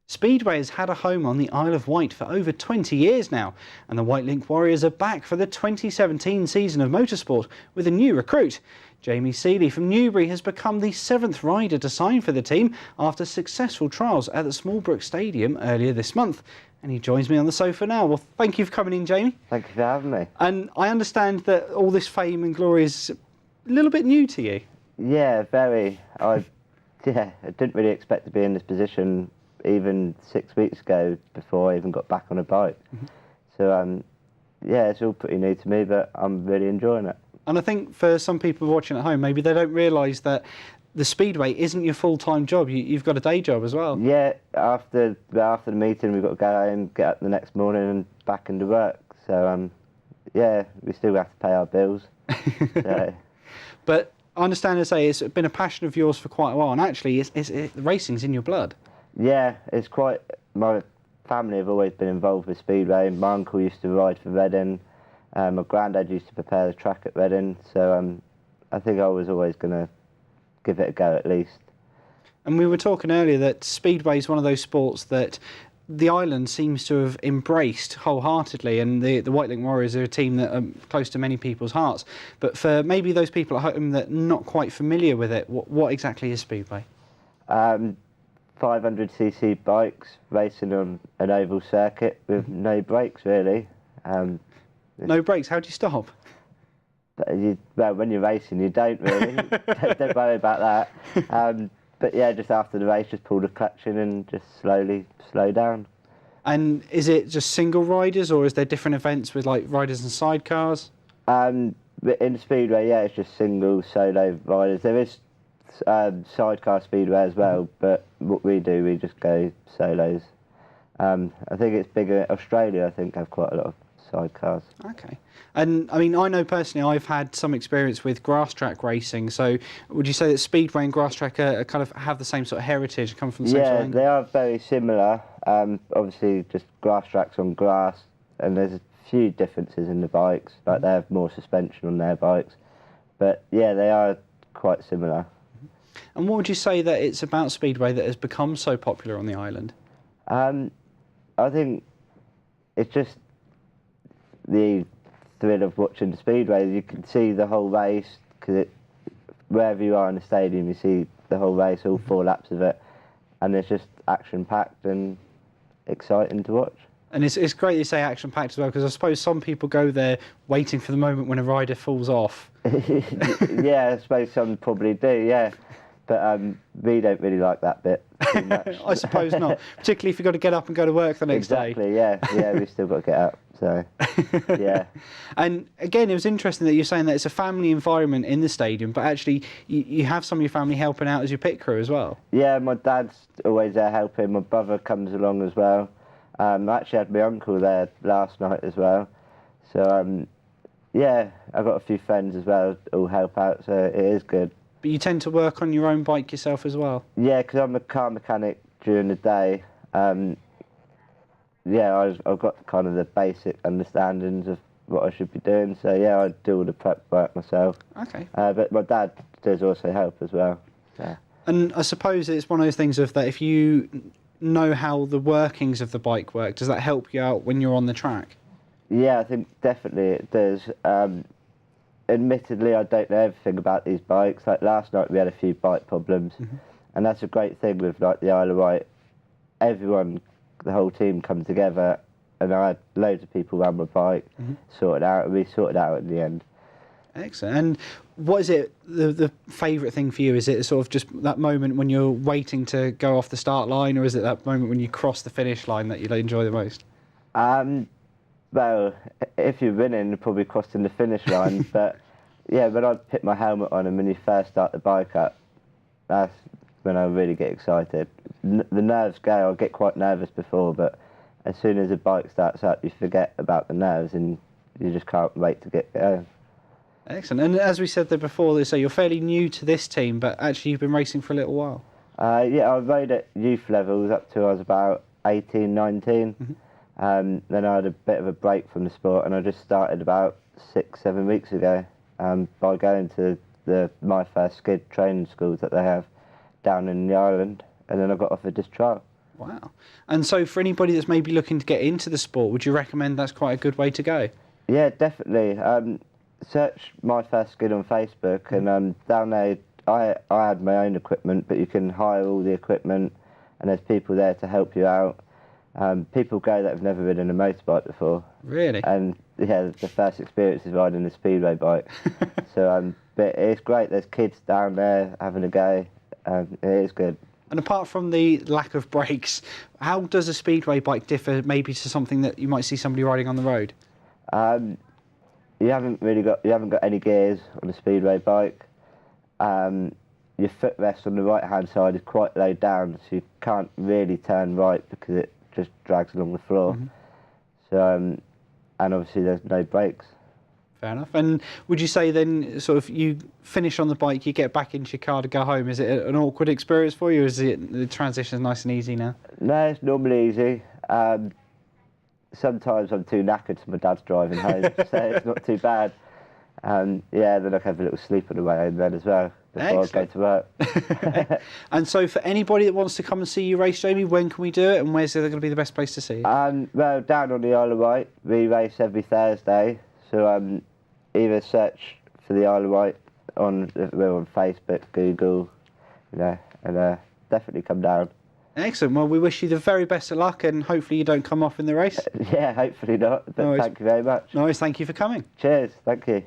Speedway has had a home on the Isle of Wight for over 20 years now, and the Wightlink Warriors are back for the 2017 season of motorsport with a new recruit. Jamie Sealey from Newbury has become the 7th rider to sign for the team after successful trials at the Smallbrook Stadium earlier this month. And he joins me on the sofa now. Well, thank you for coming in, Jamie. Thank you for having me. And I understand that all this fame and glory is a little bit new to you. Yeah, very. I didn't really expect to be in this position even 6 weeks ago before I even got back on a bike. So, yeah, it's all pretty new to me, but I'm really enjoying it. And I think for some people watching at home, maybe they don't realise that the Speedway isn't your full-time job. You've got a day job as well. Yeah, after the meeting, we've got to go home, get up the next morning and back into work. So, yeah, we still have to pay our bills. So. But I understand, it's been a passion of yours for quite a while, and actually racing's in your blood. Yeah, it's quite... My family have always been involved with Speedway. My uncle used to ride for Reading. My granddad used to prepare the track at Reading. So I think I was always going to give it a go at least. And we were talking earlier that Speedway is one of those sports that the island seems to have embraced wholeheartedly, and the Wightlink Warriors are a team that are close to many people's hearts. But for maybe those people at home that are not quite familiar with it, what exactly is Speedway? 500cc bikes racing on an oval circuit with no brakes, really. No brakes? How do you stop? Well, when you're racing, you don't really. don't worry about that. But yeah, just after the race, just pull the clutch in and just slowly slow down. And is it just single riders, or is there different events with like riders and sidecars? In the Speedway, yeah, it's just single solo riders. There is sidecar Speedway as well, but what we do, we just go solos. I think it's bigger. Australia, I think, have quite a lot of sidecars. Okay. And I mean, I know personally I've had some experience with grass track racing, so would you say that Speedway and grass track are kind of have the same sort of heritage, come from the same sort of angle? They are very similar. Obviously just grass tracks on grass, and there's a few differences in the bikes, like they have more suspension on their bikes, but yeah, they are quite similar. And what would you say that it's about Speedway that has become so popular on the island? I think it's just the thrill of watching the Speedway. You can see the whole race, because wherever you are in the stadium, you see the whole race, all 4 laps of it, and it's just action-packed and exciting to watch. And it's great you say action-packed as well, because I suppose some people go there waiting for the moment when a rider falls off. Yeah, I suppose some probably do, yeah. But we don't really like that bit too much. I suppose not, particularly if you've got to get up and go to work the next day. Exactly, yeah, we still got to get up, so, yeah. And again, it was interesting that you're saying that it's a family environment in the stadium, but actually you have some of your family helping out as your pit crew as well. Yeah, my dad's always there helping, my brother comes along as well. I actually had my uncle there last night as well. So, yeah, I've got a few friends as well who help out, so it is good. But you tend to work on your own bike yourself as well? Yeah, because I'm a car mechanic during the day. Yeah, I've got kind of the basic understandings of what I should be doing, so yeah, I do all the prep work myself. Okay. But my dad does also help as well. So. And I suppose it's one of those things of that if you know how the workings of the bike work, does that help you out when you're on the track? Yeah, I think definitely it does. Admittedly, I don't know everything about these bikes. Like last night, we had a few bike problems, and that's a great thing with like the Isle of Wight. Everyone, the whole team, come together, and I had loads of people around my bike, sorted out, and we sorted out in the end. Excellent. And what is it, the favourite thing for you? Is it sort of just that moment when you're waiting to go off the start line, or is it that moment when you cross the finish line that you enjoy the most? Well, if you're winning, you're probably crossing the finish line, but yeah, when I put my helmet on and when you first start the bike up, that's when I really get excited. The nerves go, I get quite nervous before, but as soon as the bike starts up, you forget about the nerves and you just can't wait to get going. Excellent. And as we said there before, so you're fairly new to this team, but actually you've been racing for a little while. Yeah, I rode at youth levels up to I was about 18, 19. Then I had a bit of a break from the sport, and I just started about 6, 7 weeks ago by going to my first skid training schools that they have down in the island, and then I got offered this trial. Wow. And so for anybody that's maybe looking to get into the sport, would you recommend that's quite a good way to go? Yeah, definitely. Search My First Skid on Facebook, and down there I had my own equipment, but you can hire all the equipment, and there's people there to help you out. People go that have never ridden a motorbike before. Really? And yeah, the first experience is riding a Speedway bike. So, but it's great. There's kids down there having a go. It is good. And apart from the lack of brakes, how does a Speedway bike differ maybe to something that you might see somebody riding on the road? You haven't got any gears on a Speedway bike. Your footrest on the right hand side is quite low down, so you can't really turn right because it just drags along the floor. So, and obviously there's no brakes. Fair enough. And would you say then, sort of, you finish on the bike, you get back into your car to go home? Is it an awkward experience for you, or is the transition nice and easy now? No, it's normally easy. Sometimes I'm too knackered, so my dad's driving home, so it's not too bad. Yeah, then I can have a little sleep on the way home then as well, before Excellent. I go to work. And so for anybody that wants to come and see you race, Jamie, when can we do it, and where's going to be the best place to see you? Well, down on the Isle of Wight, we race every Thursday, so either search for the Isle of Wight we're on Facebook, Google, and definitely come down. Excellent. Well, we wish you the very best of luck, and hopefully you don't come off in the race. Yeah, hopefully not, but thank you very much. No worries. Thank you for coming. Cheers, thank you.